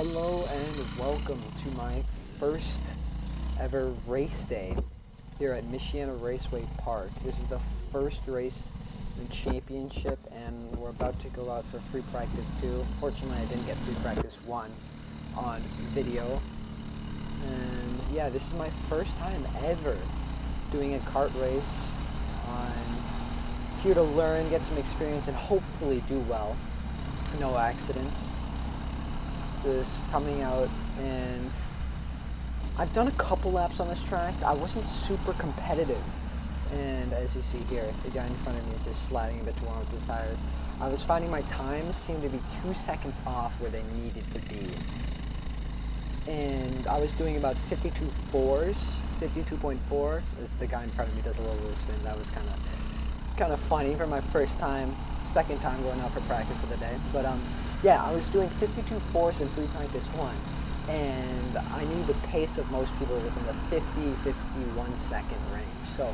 Hello and welcome to my first ever race day here at Michiana Raceway Park. This is the first race in the championship and we're about to go out for free practice 2. Fortunately I didn't get free practice 1 on video. And yeah, this is my first time ever doing a kart race. I'm here to learn, get some experience, and hopefully do well. No accidents. Just coming out, and I've done a couple laps on this track. I wasn't super competitive, and as you see here, the guy in front of me is just sliding a bit too long with his tires. I was finding my times seemed to be 2 seconds off where they needed to be, and I was doing about 52.4 as the guy in front of me does a little spin. That was kind of funny for my first time, second time going out for practice of the day. But yeah, I was doing 52.4 in free practice 1, and I knew the pace of most people was in the 50-51 second range. So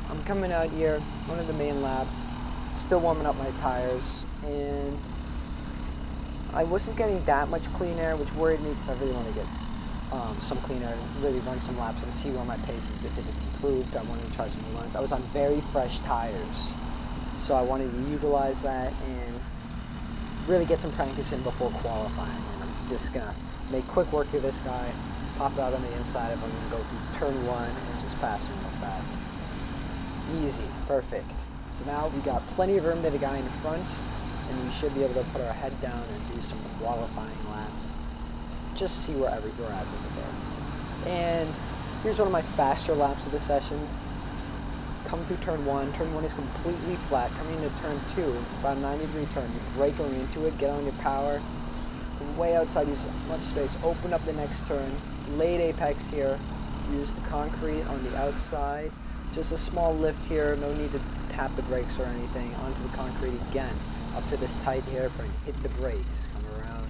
I'm coming out here, one of the main lap, still warming up my tires, and I wasn't getting that much clean air, which worried me because I really want to get some clean air and really run some laps and see where my pace is, if it had improved. I wanted to try some new runs. I was on very fresh tires, so I wanted to utilize that and really get some practice in before qualifying. And I'm just gonna make quick work of this guy, pop out on the inside of him, and go through turn 1 and just pass him real fast. Easy, perfect. So now we got plenty of room to the guy in front, and we should be able to put our head down and do some qualifying laps. Just see where we're at for the day. And here's one of my faster laps of the session. Come through turn 1. Turn 1 is completely flat. Coming into turn 2, about a 90-degree turn. You brake going into it, get on your power. From way outside, use much space. Open up the next turn. Late apex here. Use the concrete on the outside. Just a small lift here. No need to tap the brakes or anything. Onto the concrete again. Up to this tight hairpin. Hit the brakes. Come around.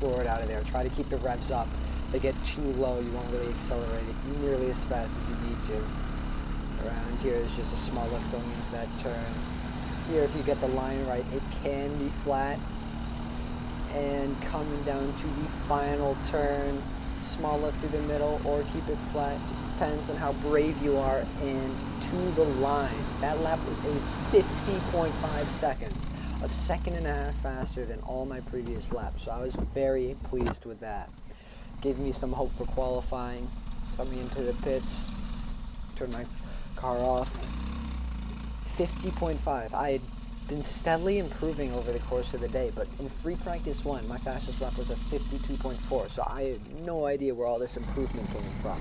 Floor it out of there. Try to keep the revs up. If they get too low, you won't really accelerate it nearly as fast as you need to. Around here is just a small lift going into that turn. Here, if you get the line right, it can be flat. And coming down to the final turn, small lift through the middle or keep it flat. Depends on how brave you are. And to the line. That lap was in 50.5 seconds. A second and a half faster than all my previous laps. So I was very pleased with that. Gave me some hope for qualifying. Coming into the pits. Turn my car off. 50.5. I had been steadily improving over the course of the day, but in free practice 1, my fastest lap was a 52.4, so I had no idea where all this improvement came from.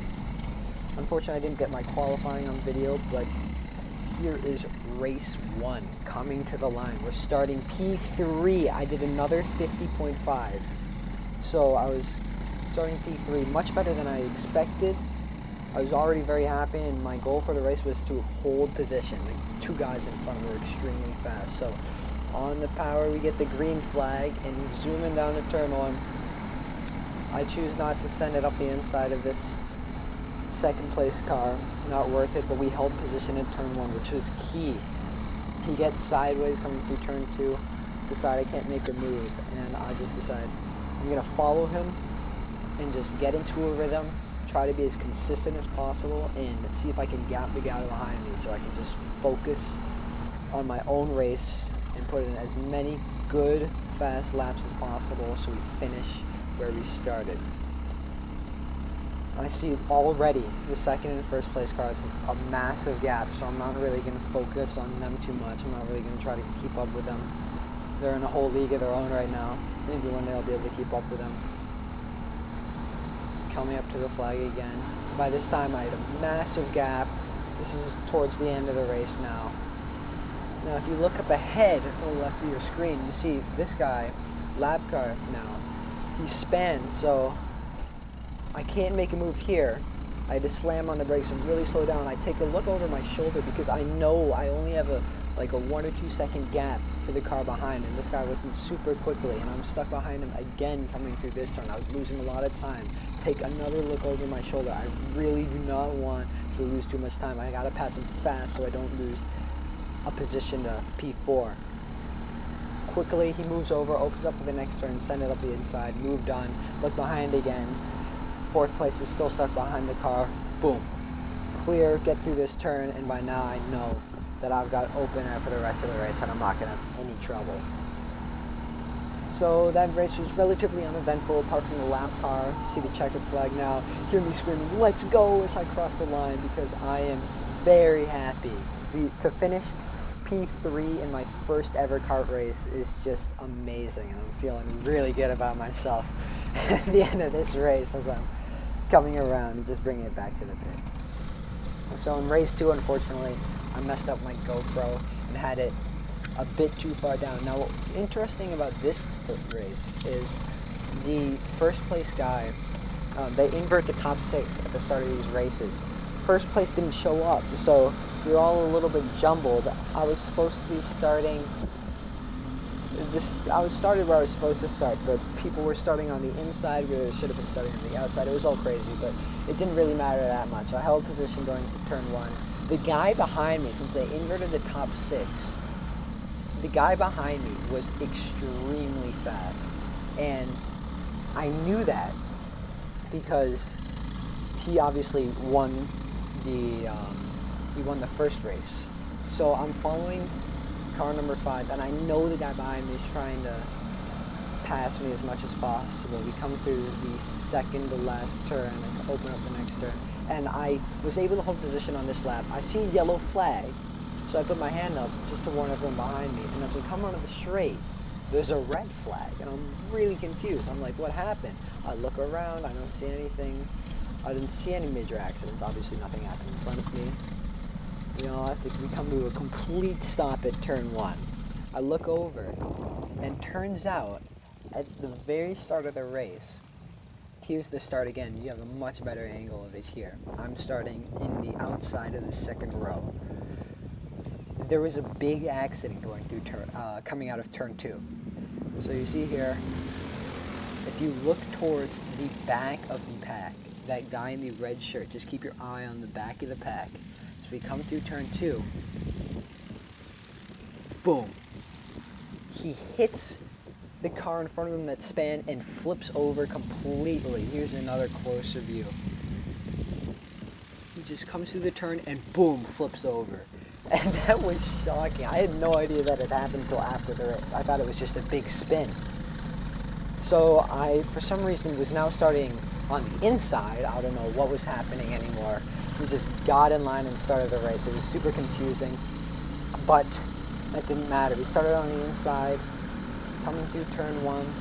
Unfortunately, I didn't get my qualifying on video, but here is race 1 coming to the line. We're starting P3. I did another 50.5, so I was starting P3, much better than I expected. I was already very happy, and my goal for the race was to hold position. Like, 2 guys in front were extremely fast. So on the power, we get the green flag, and zooming down to turn 1. I choose not to send it up the inside of this second place car. Not worth it, but we held position in turn 1, which was key. He gets sideways coming through turn 2, decide I can't make a move, and I just decide I'm gonna follow him and just get into a rhythm. Try to be as consistent as possible and see if I can gap the guy behind me so I can just focus on my own race and put in as many good, fast laps as possible so we finish where we started. I see already the second and first place cars have a massive gap, so I'm not really going to focus on them too much. I'm not really going to try to keep up with them. They're in a whole league of their own right now. Maybe one day I'll be able to keep up with them. Coming up to the flag again. By this time I had a massive gap. This is towards the end of the race now. Now if you look up ahead to the left of your screen, you see this guy, lap car now, he spanned, so I can't make a move here. I had to slam on the brakes and really slow down. I take a look over my shoulder because I know I only have a 1 or 2 second gap to the car behind, and this guy wasn't super quickly, and I'm stuck behind him again coming through this turn. I was losing a lot of time. Take another look over my shoulder. I really do not want to lose too much time. I gotta pass him fast so I don't lose a position to P4. quickly, he moves over, opens up for the next turn, send it up the inside, moved on, look behind again. 4th place is still stuck behind the car. Boom. Clear, get through this turn, and by now I know that I've got open air for the rest of the race and I'm not going to have any trouble. So that race was relatively uneventful apart from the lap car. See the checkered flag now. Hear me screaming, "Let's go!" as I cross the line because I am very happy. To finish P3 in my first ever kart race is just amazing, and I'm feeling really good about myself at the end of this race as I'm coming around and just bringing it back to the pits. So in race 2, unfortunately, I messed up my GoPro and had it a bit too far down. Now, what's interesting about this race is the first place guy, they invert the top 6 at the start of these races. First place didn't show up, so we were all a little bit jumbled. I was supposed to be starting I started where I was supposed to start, but people were starting on the inside where they should have been starting on the outside. It was all crazy, but it didn't really matter that much. I held position going to turn 1. The guy behind me, since they inverted the top 6, the guy behind me was extremely fast, and I knew that because he obviously won the first race. So I'm following car number 5, and I know the guy behind me is trying to pass me as much as possible. We come through the second to last turn and open up the next turn, and I was able to hold position on this lap. I see a yellow flag, so I put my hand up just to warn everyone behind me, and as we come onto the straight, there's a red flag, and I'm really confused. I'm like, what happened? I look around, I don't see anything. I didn't see any major accidents. Obviously nothing happened in front of me. You know, we come to a complete stop at turn 1. I look over, and turns out, at the very start of the race, here's the start again. You have a much better angle of it here. I'm starting in the outside of the second row. There was a big accident going through coming out of turn 2. So you see here, if you look towards the back of the pack, that guy in the red shirt, just keep your eye on the back of the pack. So we come through turn 2, boom. He hits the car in front of him that span and flips over completely. Here's another closer view. He just comes through the turn and boom, flips over. And that was shocking. I had no idea that it happened until after the race. I thought it was just a big spin. So I, for some reason, was now starting on the inside. I don't know what was happening anymore. We just got in line and started the race. It was super confusing, but that didn't matter. We started on the inside, coming through turn 1.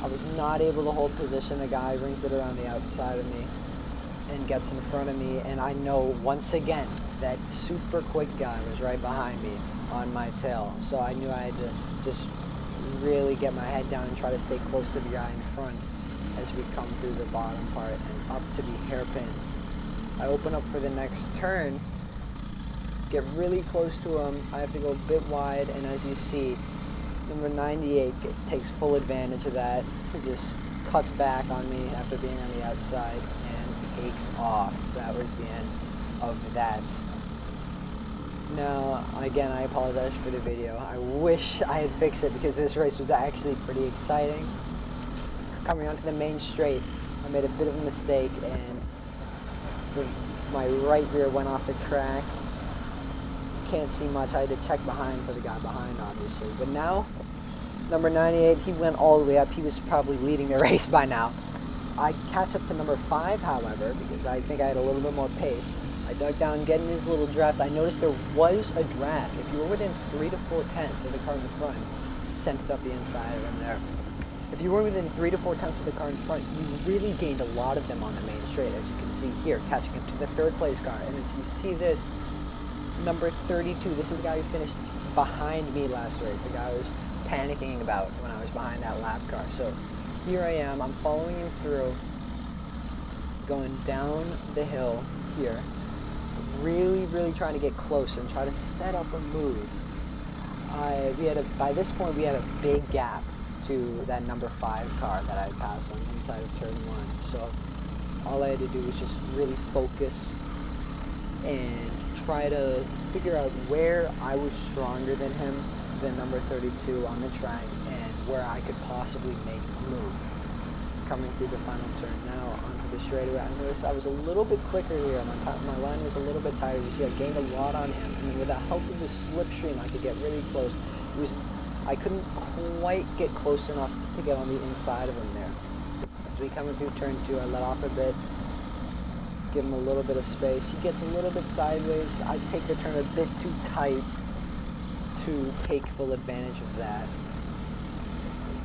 I was not able to hold position. The guy rings it around the outside of me and gets in front of me, and I know once again that super quick guy was right behind me on my tail. So I knew I had to just really get my head down and try to stay close to the guy in front as we come through the bottom part and up to the hairpin. I open up for the next turn, get really close to him. I have to go a bit wide, and as you see, number 98 takes full advantage of that. He just cuts back on me after being on the outside and takes off. That was the end of that. Now, again, I apologize for the video. I wish I had fixed it because this race was actually pretty exciting. Coming onto the main straight, I made a bit of a mistake and my right rear went off the track. Can't see much. I had to check behind for the guy behind, obviously. But now, number 98, he went all the way up. He was probably leading the race by now. I catch up to number 5, however, because I think I had a little bit more pace. I dug down, getting his little draft. I noticed there was a draft. If you were within 3 to 4 tenths of the car in the front, sent it up the inside of him there. If you were within 3 to 4 tenths of the car in front, you really gained a lot of them on the main straight, as you can see here, catching up to the 3rd place car. And if you see this, number 32, this is the guy who finished behind me last race, the guy I was panicking about when I was behind that lap car. So here I am, I'm following him through, going down the hill here, really trying to get close and try to set up a move. By this point, we had a big gap to that number 5 car that I passed on the inside of turn 1. So all I had to do was just really focus and try to figure out where I was stronger than him, the number 32 on the track and where I could possibly make a move. Coming through the final turn now onto the straightaway. I noticed I was a little bit quicker here. My line was a little bit tighter. You see, I gained a lot on him, and then with the help of the slipstream, I could get really close. I couldn't quite get close enough to get on the inside of him there. As we come in through turn 2, I let off a bit, give him a little bit of space. He gets a little bit sideways. I take the turn a bit too tight to take full advantage of that.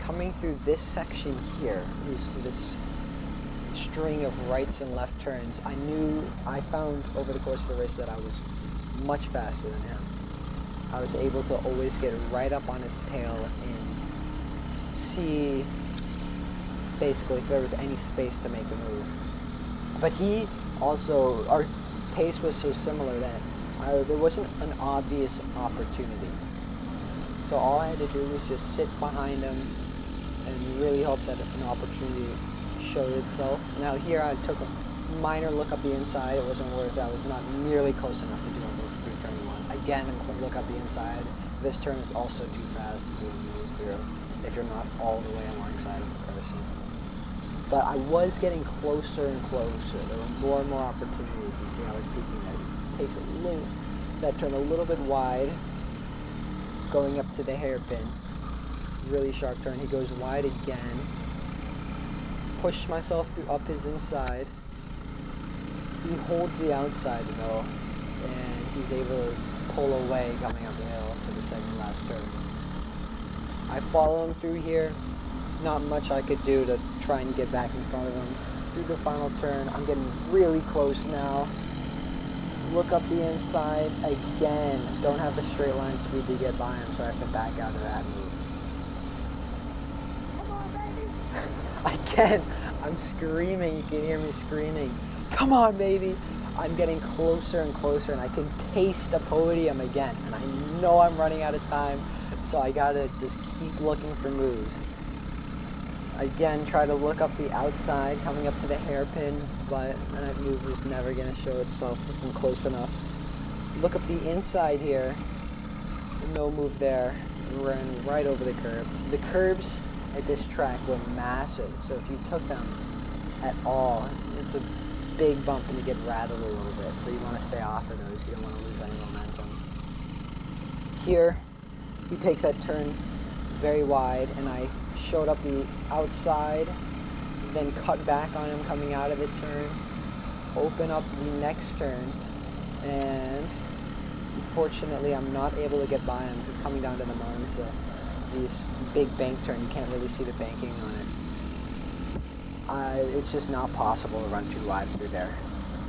Coming through this section here, you see this string of rights and left turns. I found over the course of the race that I was much faster than him. I was able to always get right up on his tail and see basically if there was any space to make a move. But he also, our pace was so similar that there wasn't an obvious opportunity. So all I had to do was just sit behind him and really hope that an opportunity showed itself. Now here I took a minor look up the inside. It wasn't worth it. I was not nearly close enough to do a move through turn 1. Again, a look up the inside. This turn is also too fast to do a move through if you're not all the way alongside of the person. But I was getting closer and closer. There were more and more opportunities. You see I was peeking there. Takes that turn a little bit wide, going up to the hairpin. Really sharp turn. He goes wide again. Push myself up his inside. He holds the outside though, and he's able to pull away coming up the hill to the second last turn. I follow him through here. Not much I could do to try and get back in front of him. Through the final turn, I'm getting really close now. Look up the inside again. Don't have the straight line speed to get by him, so I have to back out of that move. Again, I'm screaming. You can hear me screaming. Come on, baby. I'm getting closer and closer, and I can taste the podium again. And I know I'm running out of time, so I gotta just keep looking for moves. Again, try to look up the outside, coming up to the hairpin, but that move was never gonna show itself. It wasn't close enough. Look up the inside here. No move there. Ran right over the curb. The curbs at this track were massive, so if you took them at all, it's a big bump and you get rattled a little bit, so you want to stay off of those. You don't want to lose any momentum. Here, he takes that turn very wide, and I showed up the outside, then cut back on him coming out of the turn, open up the next turn, and unfortunately I'm not able to get by him because coming down to the mountain, so this big bank turn, you can't really see the banking on it. It's just not possible to run too wide through there.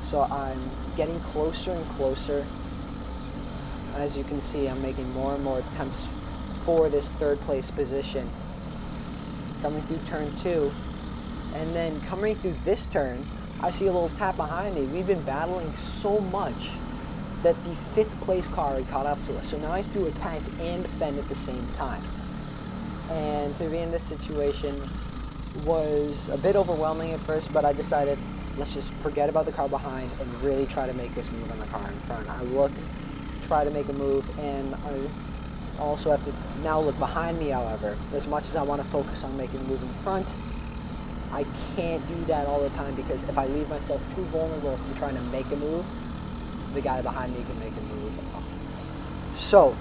So I'm getting closer and closer. As you can see, I'm making more and more attempts for this third place position. Coming through turn 2, and then coming through this turn, I see a little tap behind me. We've been battling so much that the 5th place car had caught up to us. So now I have to attack and defend at the same time. And to be in this situation was a bit overwhelming at first, but I decided let's just forget about the car behind and really try to make this move on the car in front. I try to make a move, and I also have to now look behind me. However, as much as I want to focus on making a move in front, I can't do that all the time, because if I leave myself too vulnerable from trying to make a move, the guy behind me can make a move. So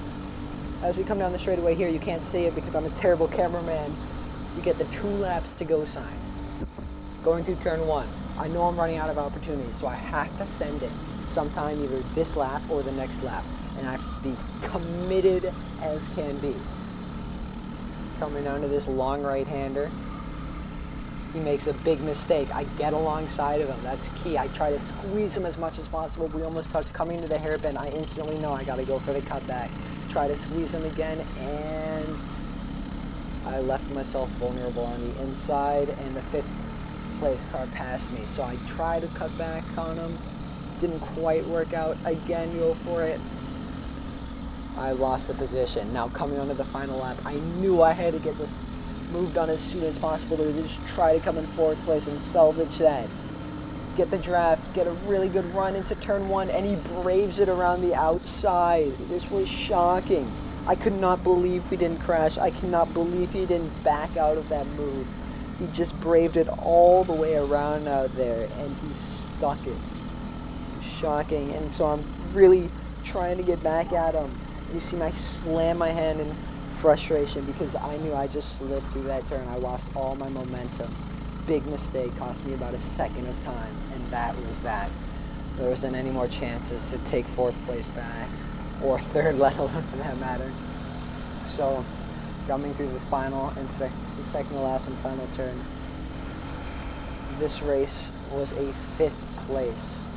as we come down the straightaway here, you can't see it because I'm a terrible cameraman. You get the 2 laps to go sign. Going through turn 1, I know I'm running out of opportunities, so I have to send it sometime either this lap or the next lap, and I have to be committed as can be. Coming down to this long right-hander, he makes a big mistake. I get alongside of him. That's key. I try to squeeze him as much as possible. We almost touch. Coming to the hairpin, I instantly know I got to go for the cutback. Try to squeeze him again, and I left myself vulnerable on the inside, and the 5th place car passed me. So I try to cut back on him. Didn't quite work out. Again, go for it. I lost the position. Now coming onto the final lap, I knew I had to get this moved on as soon as possible to just try to come in 4th place and salvage that. Get the draft, get a really good run into turn 1, and he braves it around the outside. This was shocking. I could not believe we didn't crash. I cannot believe he didn't back out of that move. He just braved it all the way around out there, and he stuck it. Shocking. And so I'm really trying to get back at him. You see me slam my hand in frustration because I knew I just slid through that turn. I lost all my momentum. Big mistake, cost me about a second of time, and that was that. There wasn't any more chances to take 4th place back, or 3rd, let alone for that matter. So, coming through the final and the second to last and final turn, this race was a 5th place.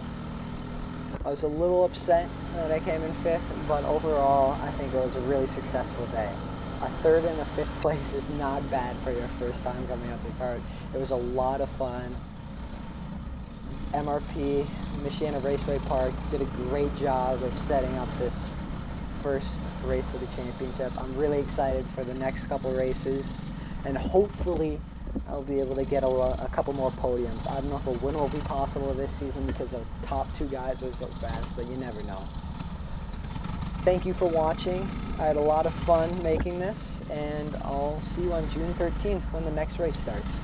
I was a little upset that I came in 5th, but overall, I think it was a really successful day. A 3rd and a 5th place is not bad for your first time coming out the kart. It was a lot of fun. MRP, Michiana Raceway Park, did a great job of setting up this first race of the championship. I'm really excited for the next couple races, and hopefully I'll be able to get a couple more podiums. I don't know if a win will be possible this season because the top 2 guys are so fast, but you never know. Thank you for watching. I had a lot of fun making this, and I'll see you on June 13th when the next race starts.